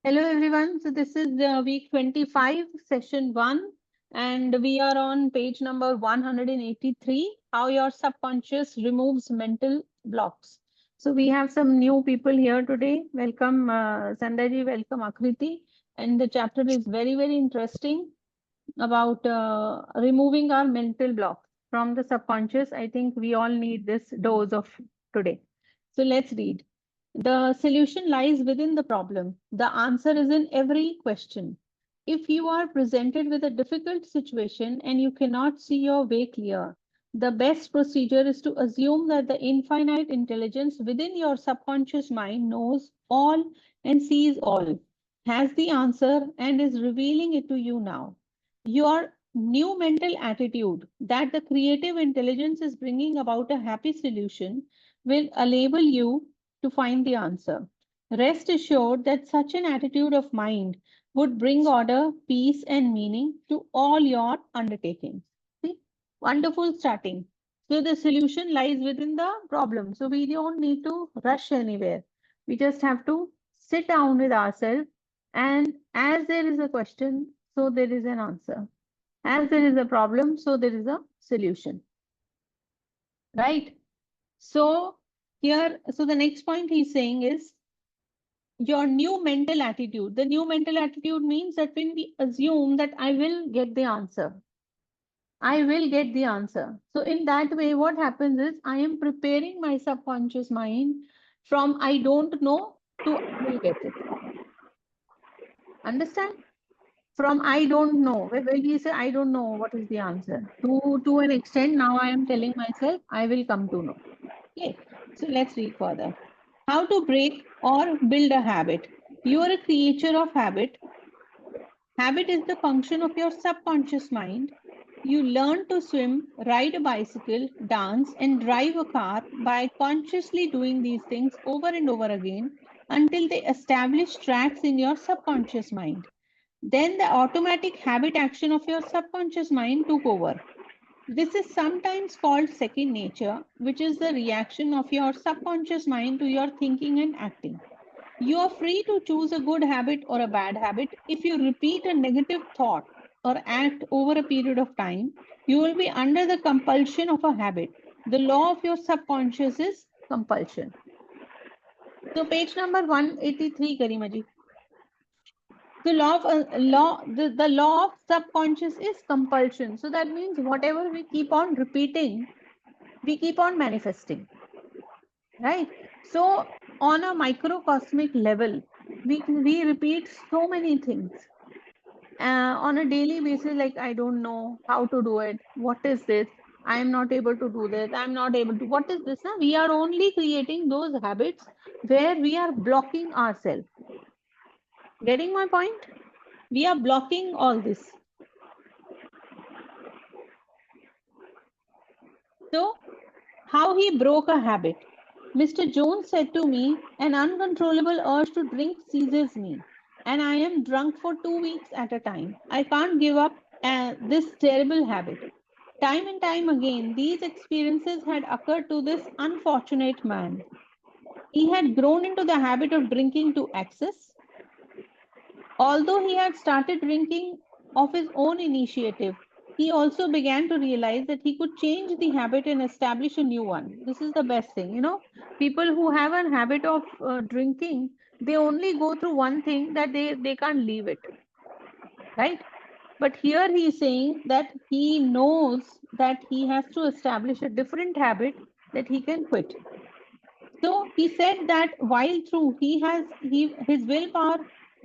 Hello everyone. So this is week 25, session 1, and we are on page number 183, how your subconscious removes mental blocks. So we have some new people here today. Welcome Sandaji, welcome Akriti. And the chapter is very, very interesting about removing our mental blocks from the subconscious. I think we all need this dose of today. So let's read. The solution lies within the problem. The answer is in every question. If you are presented with a difficult situation and you cannot see your way clear, the best procedure is to assume that the infinite intelligence within your subconscious mind knows all and sees all, has the answer, and is revealing it to you now. Your new mental attitude that the creative intelligence is bringing about a happy solution will enable you to find the answer. Rest assured that such an attitude of mind would bring order, peace, and meaning to all your undertakings. See, wonderful starting. So the solution lies within the problem. So we don't need to rush anywhere. We just have to sit down with ourselves, and as there is a question, so there is an answer. As there is a problem, so there is a solution. Right? So here, so the next point he's saying is your new mental attitude. The new mental attitude means that when we assume that I will get the answer, I will get the answer. So in that way, what happens is I am preparing my subconscious mind from I don't know to I will get it. Understand? From I don't know. When we say I don't know what is the answer, to an extent, now I am telling myself I will come to know. Okay, so let's read further. How to break or build a habit. You are a creature of habit. Habit is the function of your subconscious mind. You learn to swim, ride a bicycle, dance, and drive a car by consciously doing these things over and over again until they establish tracks in your subconscious mind. Then the automatic habit action of your subconscious mind took over. This is sometimes called second nature, which is the reaction of your subconscious mind to your thinking and acting. You are free to choose a good habit or a bad habit. If you repeat a negative thought or act over a period of time, you will be under the compulsion of a habit. The law of your subconscious is compulsion. So page number 183, Karimaji. The law of subconscious is compulsion. So that means whatever we keep on repeating, we keep on manifesting, right? So on a microcosmic level, we repeat so many things on a daily basis. Like I don't know how to do it. What is this? I am not able to do this. I'm not able to. What is this? Now we are only creating those habits where we are blocking ourselves. Getting my point? We are blocking all this. So how he broke a habit. Mr. Jones said to me, an uncontrollable urge to drink seizes me, and I am drunk for 2 weeks at a time. I can't give up this terrible habit. Time and time again, these experiences had occurred to this unfortunate man. He had grown into the habit of drinking to excess. Although he had started drinking of his own initiative, he also began to realize that he could change the habit and establish a new one. This is the best thing. People who have a habit of drinking, they only go through one thing that they can't leave it, right? But here he is saying that he knows that he has to establish a different habit that he can quit. So he said that while through his willpower,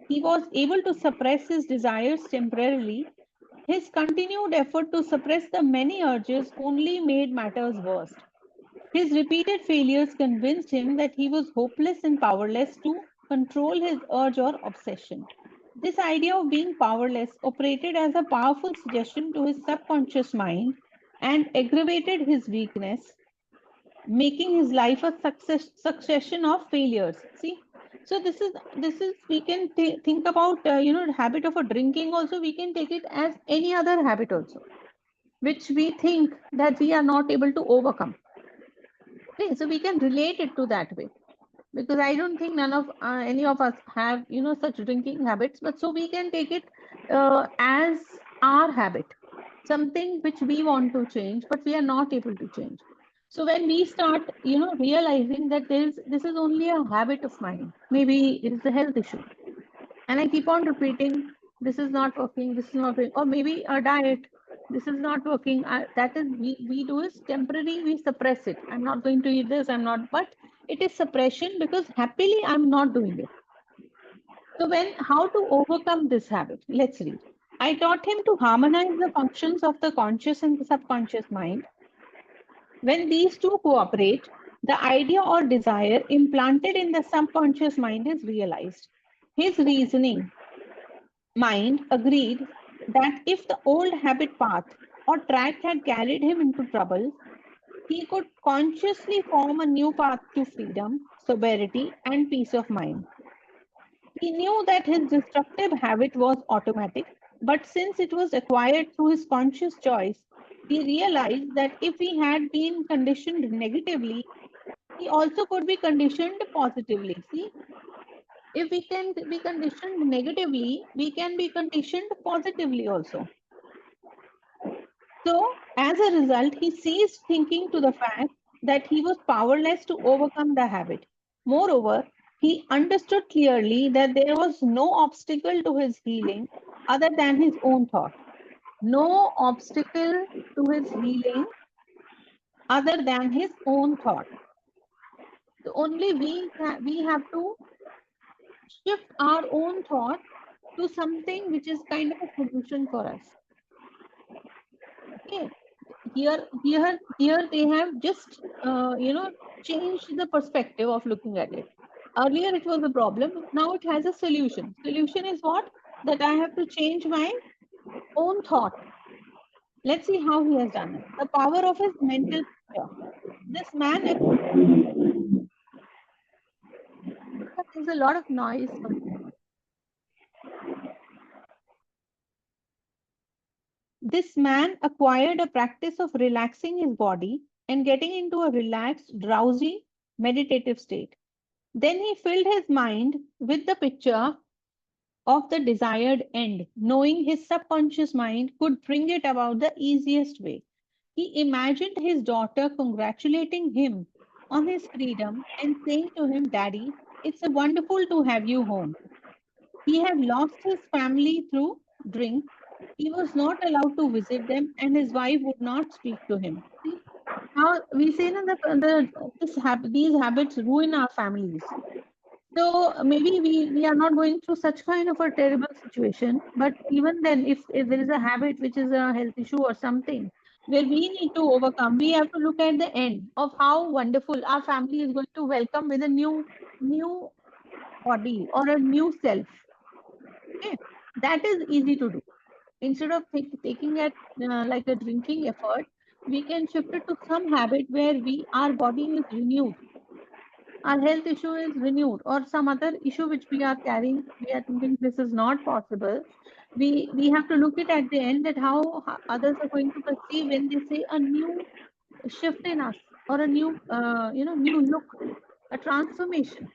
he was able to suppress his desires temporarily. His continued effort to suppress the many urges only made matters worse. His repeated failures convinced him that he was hopeless and powerless to control his urge or obsession. This idea of being powerless operated as a powerful suggestion to his subconscious mind and aggravated his weakness, making his life a succession of failures. See, so this is we can think about habit of a drinking also. We can take it as any other habit also, which we think that we are not able to overcome. Okay, so we can relate it to that way. because I don't think none of any of us have, such drinking habits. But so we can take it as our habit, something which we want to change, but we are not able to change. So when we start, realizing that this is only a habit of mine, maybe it is a health issue, and I keep on repeating, this is not working, this is not working, or maybe a diet, this is not working. That is, we do is temporary, we suppress it. I'm not going to eat this, I'm not, but it is suppression because happily I'm not doing it. So how to overcome this habit? Let's read. I taught him to harmonize the functions of the conscious and the subconscious mind. When these two cooperate, the idea or desire implanted in the subconscious mind is realized. His reasoning mind agreed that if the old habit path or track had carried him into trouble, he could consciously form a new path to freedom, sobriety, and peace of mind. He knew that his destructive habit was automatic, but since it was acquired through his conscious choice, he realized that if he had been conditioned negatively, he also could be conditioned positively. See, if we can be conditioned negatively, we can be conditioned positively also. So, as a result, he ceased thinking to the fact that he was powerless to overcome the habit. Moreover, he understood clearly that there was no obstacle to his healing other than his own thought. No obstacle to his healing other than his own thought. So only we have to shift our own thought to something which is kind of a solution for us. Okay. Here they have just changed the perspective of looking at it. Earlier it was a problem, now it has a solution. Solution is what? That I have to change my own thought. Let's see how he has done it. The power of his mental picture. This man, there's a lot of noise. This man acquired a practice of relaxing his body and getting into a relaxed, drowsy, meditative state. Then he filled his mind with the picture of the desired end, knowing his subconscious mind could bring it about the easiest way. He imagined his daughter congratulating him on his freedom and saying to him, Daddy, it's a wonderful to have you home. He had lost his family through drink. He was not allowed to visit them, and his wife would not speak to him. See, now we say that these habits ruin our families. So maybe we are not going through such kind of a terrible situation, but even then, if there is a habit which is a health issue or something where we need to overcome, we have to look at the end of how wonderful our family is going to welcome with a new body or a new self. Okay, that is easy to do. Instead of taking it like a drinking effort, we can shift it to some habit where our body is renewed, our health issue is renewed, or some other issue which we are carrying, we are thinking this is not possible. We have to look at the end at how others are going to perceive when they say a new shift in us or a new new look, a transformation.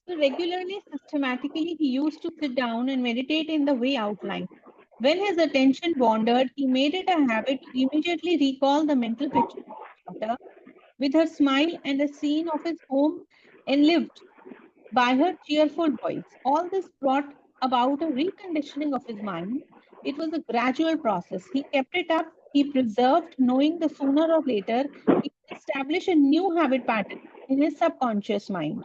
So regularly, systematically, he used to sit down and meditate in the way outlined. When his attention wandered, he made it a habit to immediately recall the mental picture of his daughter with her smile and a scene of his home enlivened by her cheerful voice. All this brought about a reconditioning of his mind. It was a gradual process. He kept it up, he preserved, knowing that sooner or later he would establish a new habit pattern in his subconscious mind.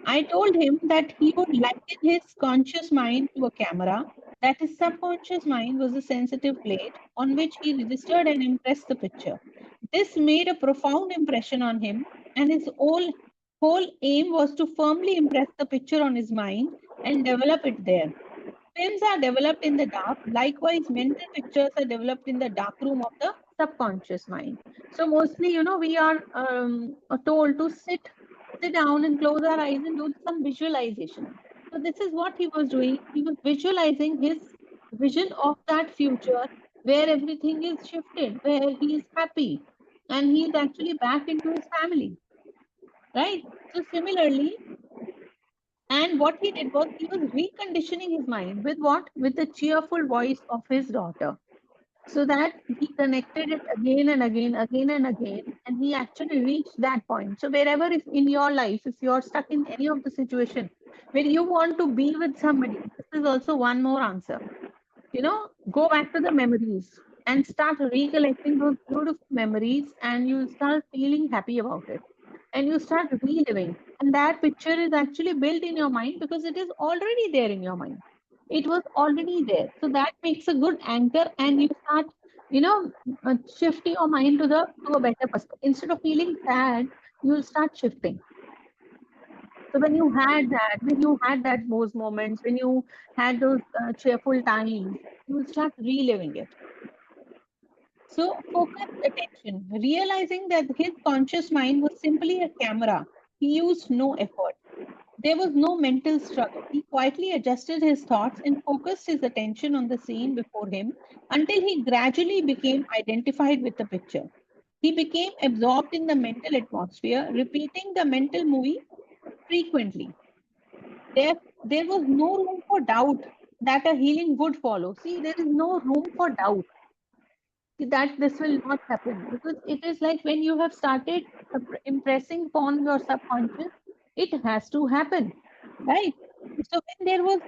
I told him that he would liken his conscious mind to a camera, that his subconscious mind was a sensitive plate on which he registered and impressed the picture. This made a profound impression on him, and his whole aim was to firmly impress the picture on his mind and develop it there. Films are developed in the dark. Likewise, mental pictures are developed in the dark room of the subconscious mind. So mostly, we are told to sit down and close our eyes and do some visualization. So this is what he was doing. He was visualizing his vision of that future where everything is shifted, where he is happy and he is actually back into his family, right? So similarly, and what he did was he was reconditioning his mind with what? With the cheerful voice of his daughter. So that he connected it again and again, and he actually reached that point. So wherever if in your life, if you're stuck in any of the situation where you want to be with somebody, this is also one more answer. Go back to the memories and start recollecting those beautiful memories, and you start feeling happy about it. And you start reliving. And that picture is actually built in your mind because it is already there in your mind. It was already there. So that makes a good anchor, and you start, shifting your mind to a better perspective. Instead of feeling sad, you'll start shifting. So when you had those moments, when you had those cheerful times, you start reliving it. So focused attention, realizing that his conscious mind was simply a camera. He used no effort. There was no mental struggle. He quietly adjusted his thoughts and focused his attention on the scene before him until he gradually became identified with the picture. He became absorbed in the mental atmosphere, repeating the mental movie frequently. There was no room for doubt that a healing would follow. See, there is no room for doubt that this will not happen, because it is like when you have started impressing upon your subconscious, it has to happen, right? So when there was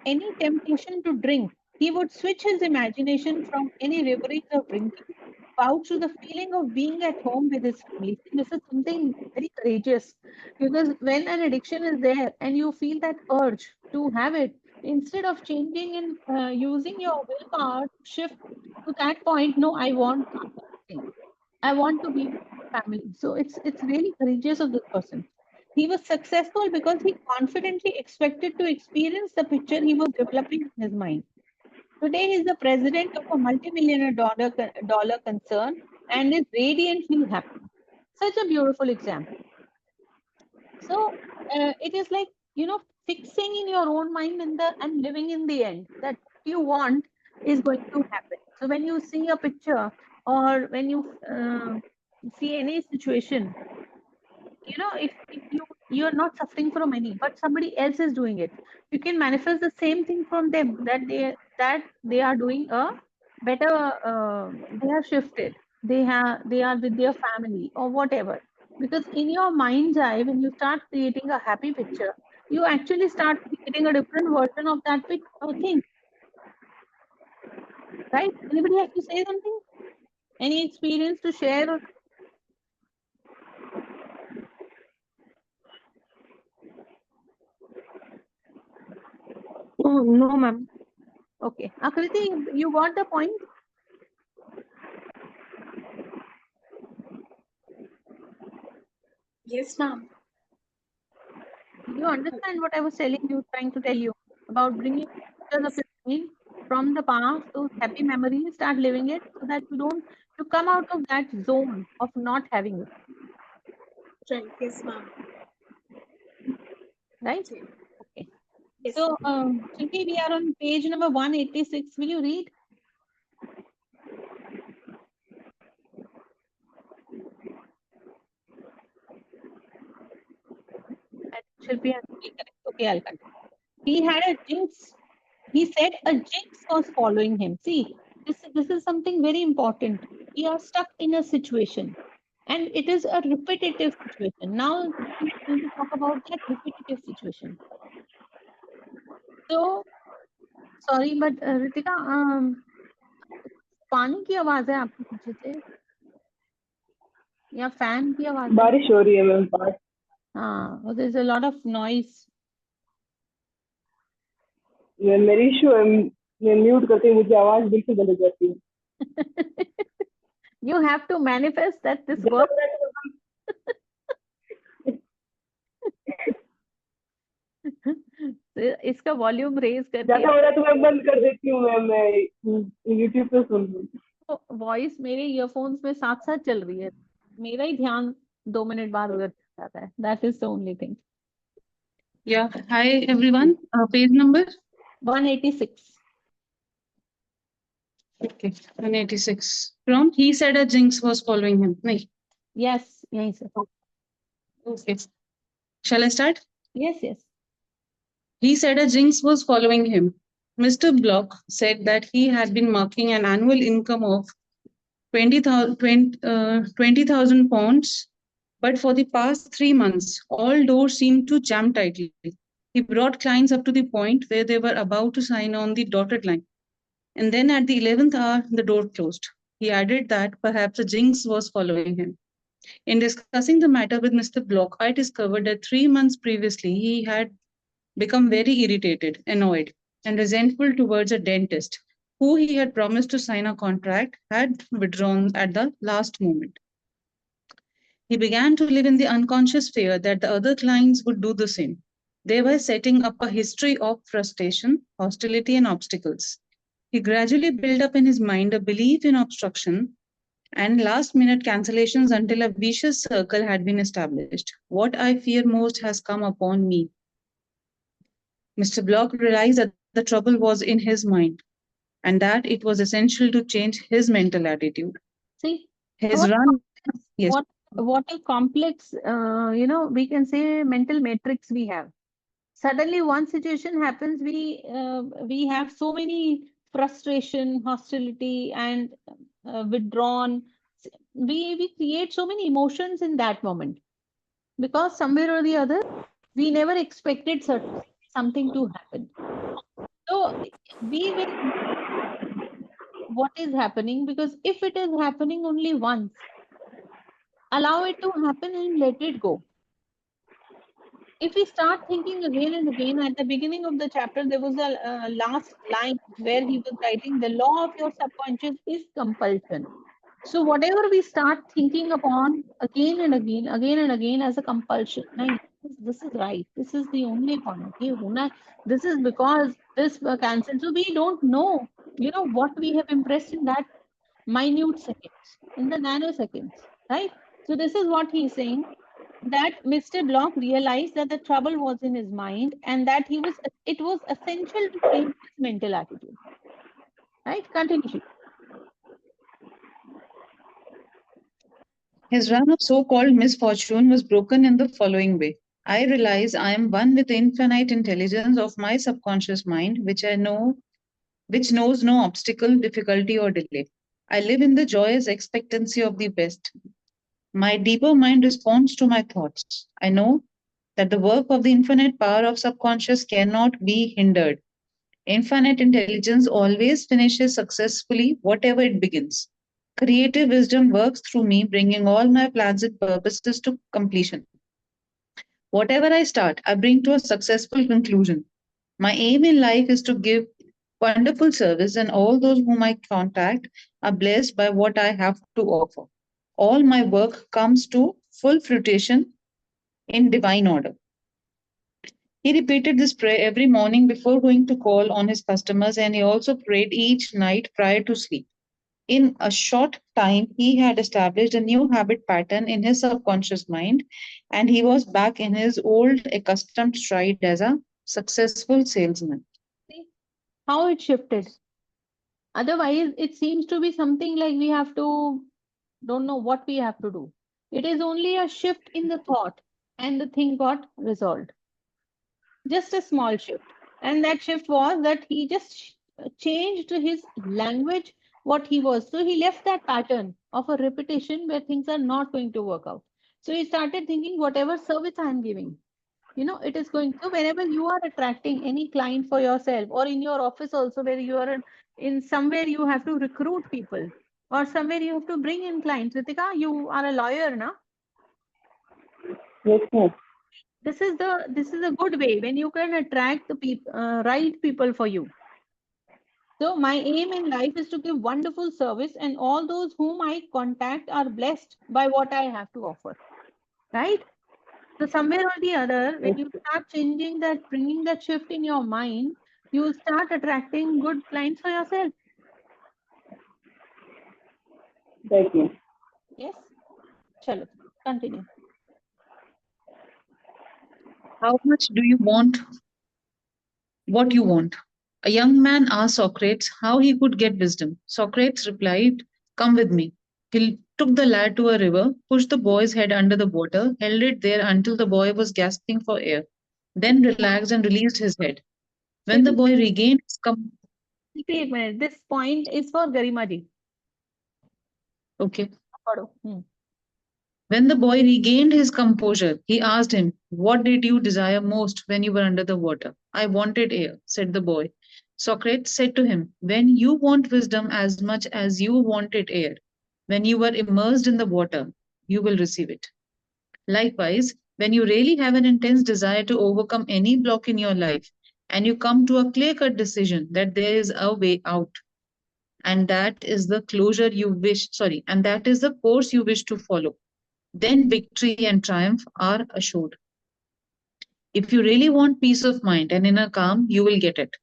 any temptation to drink, he would switch his imagination from any reveries of drinking out to the feeling of being at home with his family. This is something very courageous, because when an addiction is there and you feel that urge to have it, instead of changing and using your willpower to shift to that point, no, I want something. I want to be with my family. So it's really courageous of this person. He was successful because he confidently expected to experience the picture he was developing in his mind. Today, he is the president of a multi-millionaire dollar concern and is radiantly happy. Such a beautiful example. So it is like, fixing in your own mind and living in the end that what you want is going to happen. So when you see a picture, or when you see any situation, if you're not suffering from any, but somebody else is doing it, you can manifest the same thing from them, that they are doing a better, they are shifted, they are with their family or whatever. Because in your mind's eye, when you start creating a happy picture, you actually start creating a different version of that thing, right? Anybody have to say something? Any experience to share? Oh, no, ma'am. Okay. Akriti, you got the point? Yes, ma'am. Did you understand what I was trying to tell you about bringing pictures of your mind from the past, those happy memories, start living it so that you come out of that zone of not having it, Right. Yes, ma'am. right? Okay. Okay. Yes. So, Chinky, we are on page number 186. Will you read? Shilpi has to be correct. Okay, I'll continue. He had a jinx. He said a jinx was following him. See, this is something very important. We are stuck in a situation, and it is a repetitive situation. Now we are going to talk about that repetitive situation. So, sorry, but Ritika, पानी की आवाज है आपके पीछे से या fan की आवाज है? बारिश हो रही है मैम पास। हाँ, there's a lot of noise. मेरी इशू है, मैं म्यूट करती हूँ, मुझे आवाज बिल्कुल बंद हो जाती है। You have to manifest that this works. इसका वॉल्यूम रेज करके ज्यादा हो रहा है तो मैं बंद कर देती हूँ मैम, मैं यूट्यूब पे सुन रही हूँ। वॉइस मेरे ईयरफोन्स में साथ साथ चल रही है, मेरा ही ध्यान 2 मिनट बाद उधर जाता है. That is the only thing. Yeah. Hi everyone. Page number 186. Okay. 186. From he said a jinx was following him. Nahi. Yes, यहीं से. Okay. Shall I start? Yes, yes. He said a jinx was following him. Mr. Block said that he had been marking an annual income of 20,000 pounds, but for the past 3 months, all doors seemed to jam tightly. He brought clients up to the point where they were about to sign on the dotted line. And then at the 11th hour, the door closed. He added that perhaps a jinx was following him. In discussing the matter with Mr. Block, I discovered that 3 months previously he had become very irritated, annoyed, and resentful towards a dentist who he had promised to sign a contract had withdrawn at the last moment. He began to live in the unconscious fear that the other clients would do the same, thereby setting up a history of frustration, hostility, and obstacles. He gradually built up in his mind a belief in obstruction and last minute cancellations until a vicious circle had been established. What I fear most has come upon me. Mr. Block realized that the trouble was in his mind and that it was essential to change his mental attitude. See, His what run, yes, what a complex, we can say mental matrix we have. Suddenly, one situation happens, we have so many frustration, hostility, and withdrawn. We create so many emotions in that moment because somewhere or the other, we never expected something to happen. So we will what is happening, because if it is happening only once, allow it to happen and let it go. If we start thinking again and again, at the beginning of the chapter, there was a last line where he was writing, the law of your subconscious is compulsion. So whatever we start thinking upon again and again as a compulsion, now, this is right, this is the only point, this is because this were cancelled. So we don't know, what we have impressed in that minute seconds, in the nanoseconds, right? So this is what he's saying, that Mr. Block realized that the trouble was in his mind and that it was essential to change his mental attitude. Right? Continue. his run of so-called misfortune was broken in the following way. I realize I am one with the infinite intelligence of my subconscious mind, which knows no obstacle, difficulty, or delay. I live in the joyous expectancy of the best. My deeper mind responds to my thoughts. I know that the work of the infinite power of subconscious cannot be hindered. Infinite intelligence always finishes successfully whatever it begins. Creative wisdom works through me, bringing all my plans and purposes to completion. Whatever I start, I bring to a successful conclusion. My aim in life is to give wonderful service, and all those whom I contact are blessed by what I have to offer. All my work comes to full fruition in divine order. He repeated this prayer every morning before going to call on his customers, and he also prayed each night prior to sleep. In a short time, he had established a new habit pattern in his subconscious mind, and he was back in his old accustomed stride as a successful salesman. See how it shifted. Otherwise, it seems to be something like we have to, don't know what we have to do. It is only a shift in the thought and the thing got resolved. Just a small shift. And that shift was that he just changed his language, what he was. So he left that pattern of a repetition where things are not going to work out. So he started thinking, whatever service I am giving, it is going to, whenever you are attracting any client for yourself, or in your office also, where you are in somewhere you have to recruit people, or somewhere you have to bring in clients. Ritika, you are a lawyer now. Yes, ma'am. This is a good way when you can attract the people, right people for you. So my aim in life is to give wonderful service, and all those whom I contact are blessed by what I have to offer. Right? So somewhere or the other, when you start changing that, bringing that shift in your mind, you will start attracting good clients for yourself. Thank you. Yes? Chalo, continue. How much do you want what you want? A young man asked Socrates how he could get wisdom. Socrates replied, come with me. He took the lad to a river, pushed the boy's head under the water, held it there until the boy was gasping for air, then relaxed and released his head. When the boy regained his Wait a minute. This point is for Garima ji. okay. Pado. When the boy regained his composure, he asked him, "What did you desire most when you were under the water?" "I wanted air," said the boy. Socrates said to him, "When you want wisdom as much as you wanted air, when you were immersed in the water, you will receive it. Likewise, when you really have an intense desire to overcome any block in your life, and you come to a clear-cut decision that there is a way out, and that is the and that is the course you wish to follow, then victory and triumph are assured. If you really want peace of mind and inner calm, you will get it,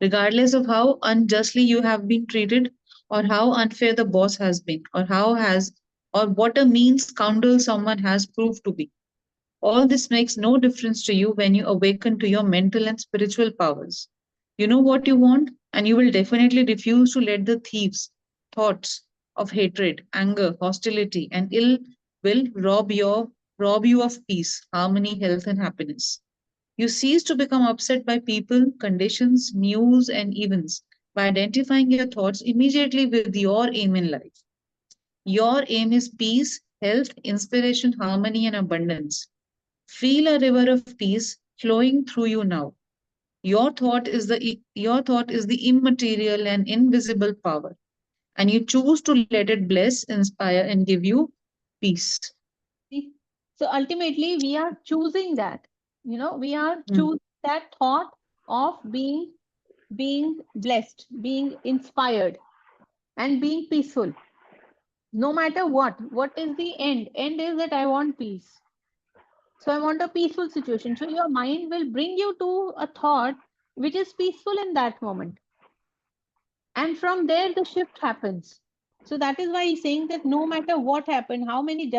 regardless of how unjustly you have been treated, or how unfair the boss has been, or what a mean scoundrel someone has proved to be. All this makes no difference to you when you awaken to your mental and spiritual powers. You know what you want, and you will definitely refuse to let the thoughts of hatred, anger, hostility, and ill will rob you of peace, harmony, health, and happiness. You cease to become upset by people, conditions, news, and events by identifying your thoughts immediately with your aim in life. Your aim is peace, health, inspiration, harmony, and abundance. Feel a river of peace flowing through you now. Your thought is the immaterial and invisible power, and you choose to let it bless, inspire, and give you peace. So ultimately, we are choosing that. We are Mm. choosing that thought of being blessed, being inspired, and being peaceful. No matter what is the end? End is that I want peace. So I want a peaceful situation. So your mind will bring you to a thought which is peaceful in that moment. And from there, the shift happens. So that is why he's saying that no matter what happened, how many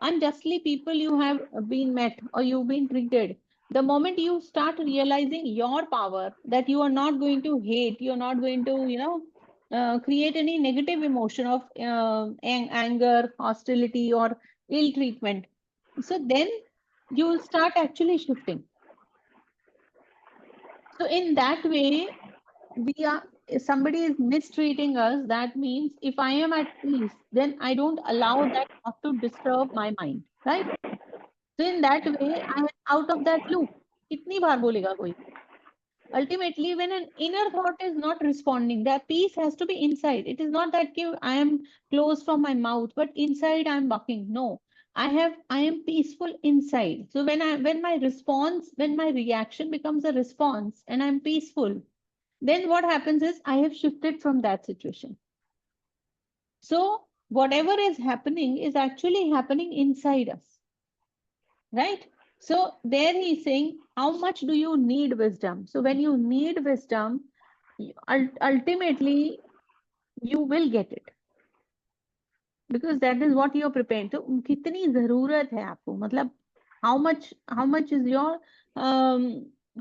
unjustly people you have been met or you've been treated, the moment you start realizing your power, that you are not going to hate, you're not going to, create any negative emotion of anger, hostility, or ill treatment. So then you will start actually shifting. So in that way, if somebody is mistreating us, that means if I am at peace, then I don't allow that thought to disturb my mind, right? So in that way, I am out of that loop. Kitni baar bolega koi? Ultimately, when an inner thought is not responding, that peace has to be inside. It is not that I am closed from my mouth, but inside I am barking. No, I am peaceful inside. So when my reaction becomes a response and I'm peaceful, then what happens is I have shifted from that situation. So whatever is happening is actually happening inside us, right? So there he's saying, how much do you need wisdom? So when you need wisdom, ultimately you will get it, because that is what you're preparing. So कितनी जरूरत है आपको, मतलब how much is your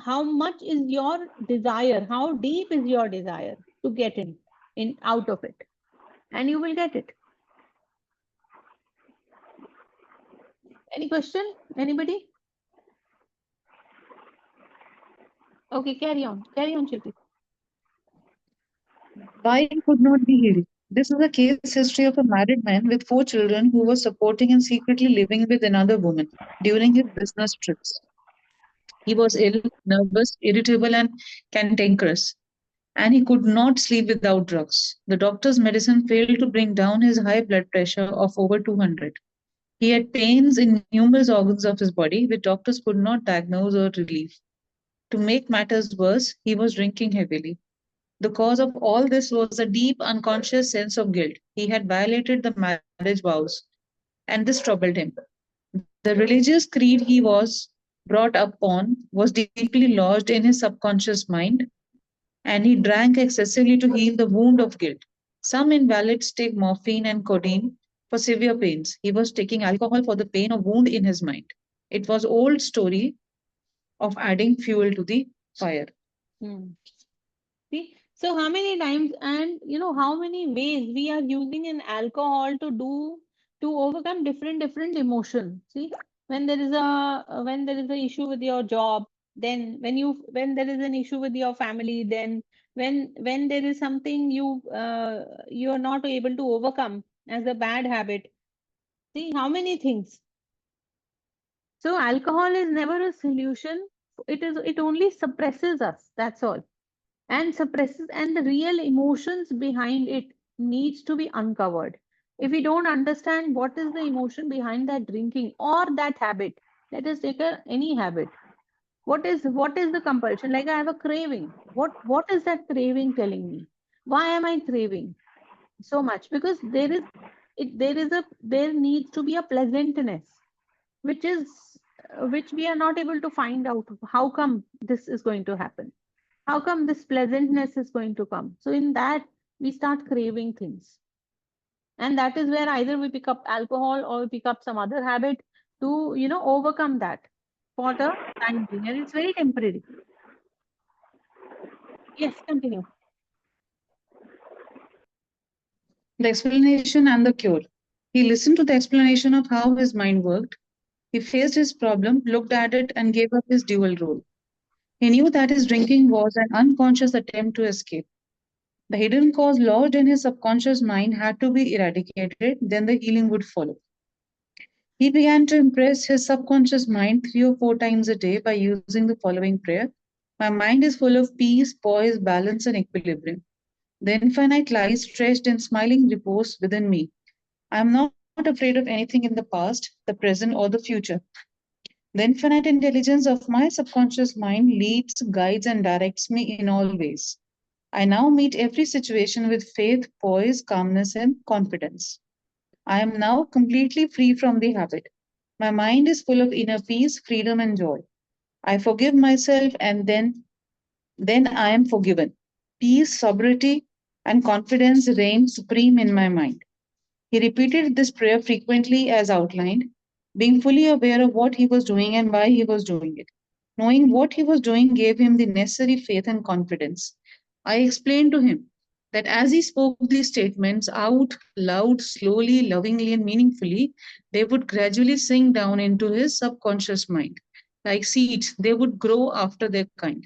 how much is your desire, how deep is your desire to get in out of it, and you will get it. Any question? Anybody? Okay, carry on, Shilpi. Why it could not be healed? This is a case history of a married man with 4 children who was supporting and secretly living with another woman during his business trips. He was ill, nervous, irritable, and cantankerous, and he could not sleep without drugs. The doctor's medicine failed to bring down his high blood pressure of over 200. He had pains in numerous organs of his body, which doctors could not diagnose or relieve. To make matters worse, he was drinking heavily. The cause of all this was a deep unconscious sense of guilt. He had violated the marriage vows, and this troubled him. The religious creed he was brought up on was deeply lodged in his subconscious mind, and he drank excessively to heal the wound of guilt. Some invalids take morphine and codeine for severe pains. He was taking alcohol for the pain or wound in his mind. It was old story of adding fuel to the fire. See, So how many times and how many ways we are using an alcohol to overcome different emotions. See, when there is a issue with your job, then when there is an issue with your family, then when there is something you are not able to overcome as a bad habit. See how many things. So alcohol is never a solution. It only suppresses us. That's all. And suppresses, and the real emotions behind it needs to be uncovered. If we don't understand what is the emotion behind that drinking or that habit, let us take any habit. What is the compulsion? Like I have a craving. What is that craving telling me? Why am I craving so much? Because there needs to be a pleasantness, which we are not able to find out. How come this is going to happen? How come this pleasantness is going to come? So in that, we start craving things. And that is where either we pick up alcohol or we pick up some other habit to, overcome that for the time being. And it's very temporary. Yes, continue. The explanation and the cure. He listened to the explanation of how his mind worked. He faced his problem, looked at it, and gave up his dual role. He knew that his drinking was an unconscious attempt to escape. The hidden cause lodged in his subconscious mind had to be eradicated, then the healing would follow. He began to impress his subconscious mind 3 or 4 times a day by using the following prayer. My mind is full of peace, poise, balance, and equilibrium. The infinite lies stretched in smiling repose within me. I am not afraid of anything in the past, the present, or the future. The infinite intelligence of my subconscious mind leads, guides, and directs me in all ways. I now meet every situation with faith, poise, calmness, and confidence. I am now completely free from the habit. My mind is full of inner peace, freedom, and joy. I forgive myself, and then I am forgiven. Peace, sobriety, and confidence reign supreme in my mind. He repeated this prayer frequently as outlined, being fully aware of what he was doing and why he was doing it. Knowing what he was doing gave him the necessary faith and confidence. I explained to him that as he spoke these statements out loud, slowly, lovingly, and meaningfully, they would gradually sink down into his subconscious mind. Like seeds, they would grow after their kind.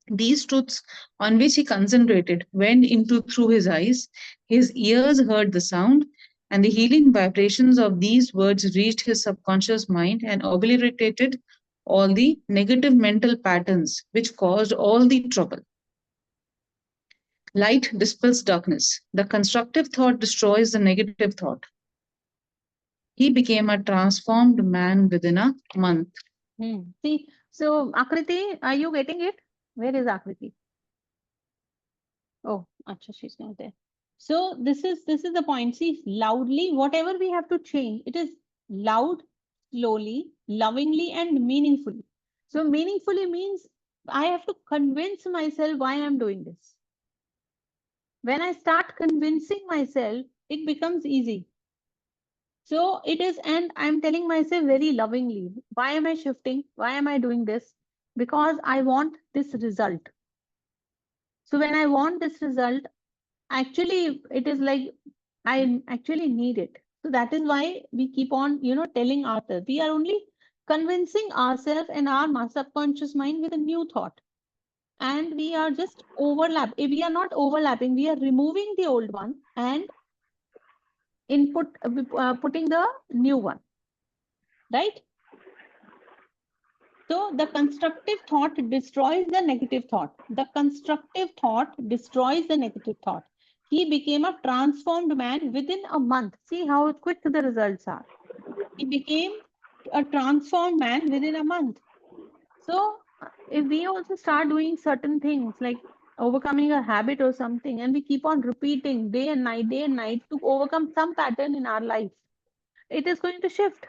These truths on which he concentrated went into through his eyes, his ears heard the sound, and the healing vibrations of these words reached his subconscious mind and obliterated all the negative mental patterns which caused all the trouble. Light dispels darkness. The constructive thought destroys the negative thought. He became a transformed man within a month. See, so Akriti, are you getting it? Where is Akriti? Oh, acha, she's not there. So this is the point. See, loudly, whatever we have to change, it is loud, slowly, lovingly, and meaningfully. So meaningfully means I have to convince myself why I'm doing this. When I start convincing myself, it becomes easy. So it is, and I'm telling myself very lovingly, why am I shifting? Why am I doing this? Because I want this result. So when I want this result, actually, it is like I actually need it. So that is why we keep on, telling ourselves. We are only convincing ourselves and our subconscious mind with a new thought. And we are just overlap. If we are not overlapping, we are removing the old one and putting the new one. Right? So the constructive thought destroys the negative thought. The constructive thought destroys the negative thought. He became a transformed man within a month. See how quick the results are. He became a transformed man within a month. So if we also start doing certain things like overcoming a habit or something, and we keep on repeating day and night to overcome some pattern in our life, it is going to shift.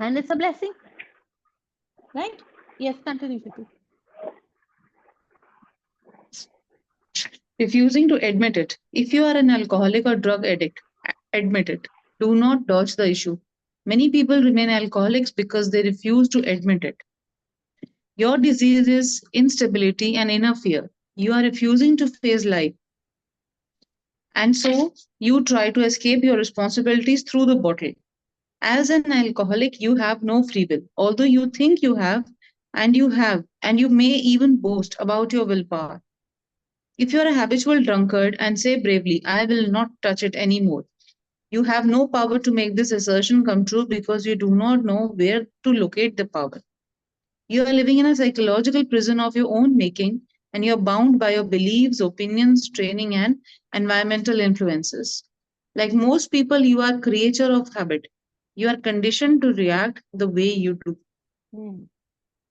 And it's a blessing. Right? Yes, continue, Shruti. Refusing to admit it. If you are an alcoholic or drug addict, admit it. Do not dodge the issue. Many people remain alcoholics because they refuse to admit it. Your disease is instability and inner fear. You are refusing to face life. And so you try to escape your responsibilities through the bottle. As an alcoholic, you have no free will, although you think you have, and you may even boast about your willpower. If you are a habitual drunkard and say bravely, I will not touch it anymore, you have no power to make this assertion come true because you do not know where to locate the power. You are living in a psychological prison of your own making, and you are bound by your beliefs, opinions, training, and environmental influences. Like most people, you are creature of habit. You are conditioned to react the way you do.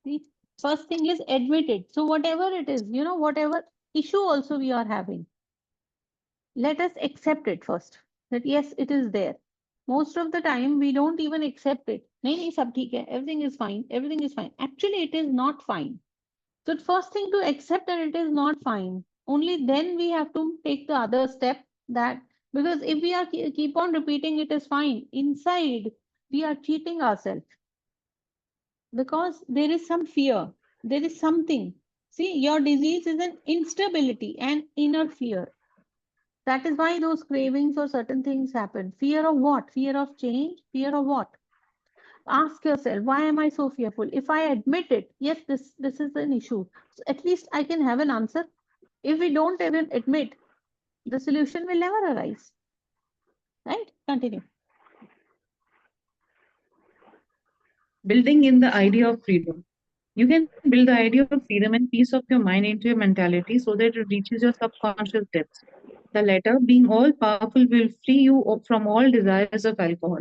The first thing is admit it. So whatever it is, whatever issue also we are having, let us accept it first. That yes, it is there. Most of the time we don't even accept it. Nahi, sab theek hai, everything is fine, everything is fine. Actually, it is not fine. So the first thing to accept that it is not fine. Only then we have to take the other step, that because if we are keep on repeating it is fine, inside we are cheating ourselves, because there is some fear, there is something. See, your disease is an instability and inner fear. That is why those cravings or certain things happen. Fear of what? Fear of change? Fear of what? Ask yourself, why am I so fearful? If I admit it, yes, this is an issue. So at least I can have an answer. If we don't even admit, the solution will never arise. Right? Continue. Building in the idea of freedom. You can build the idea of freedom and peace of your mind into your mentality so that it reaches your subconscious depths. The latter, being all powerful, will free you from all desires of alcohol.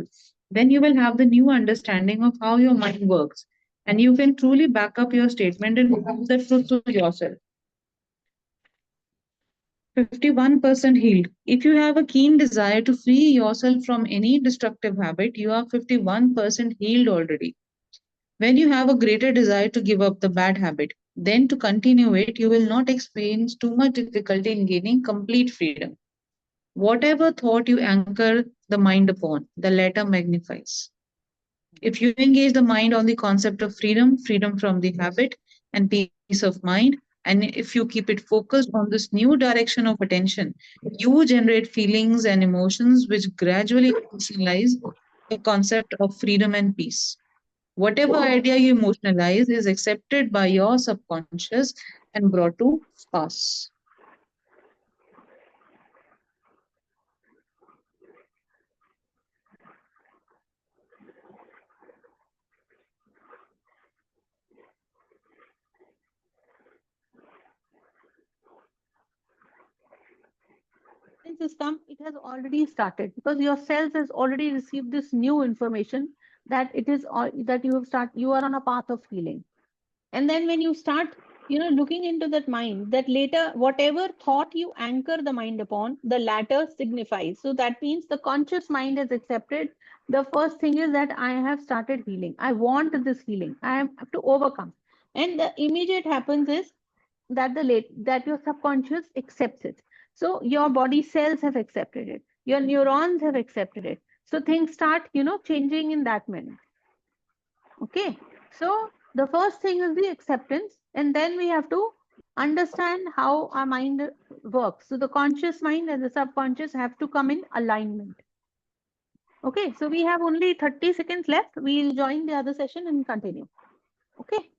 Then you will have the new understanding of how your mind works, and you can truly back up your statement and prove the truth to yourself. 51% healed. If you have a keen desire to free yourself from any destructive habit, you are 51% healed already. When you have a greater desire to give up the bad habit, then to continue it, you will not experience too much difficulty in gaining complete freedom. Whatever thought you anchor the mind upon, the latter magnifies. If you engage the mind on the concept of freedom, freedom from the habit, and peace of mind, and if you keep it focused on this new direction of attention, you generate feelings and emotions which gradually personalize the concept of freedom and peace. Whatever idea you emotionalize is accepted by your subconscious and brought to pass. System, it has already started because your cells has already received this new information that it is all that you are on a path of healing. And then when you start looking into that mind, that later whatever thought you anchor the mind upon, the latter signifies. So that means the conscious mind has accepted. The first thing is that I have started healing, I want this healing, I have to overcome. And the immediate happens is that that your subconscious accepts it. So your body cells have accepted it, your neurons have accepted it. So things start changing in that manner. Okay, so the first thing is the acceptance, and then we have to understand how our mind works. So the conscious mind and the subconscious have to come in alignment. Okay, so we have only 30 seconds left. We'll join the other session and continue. Okay.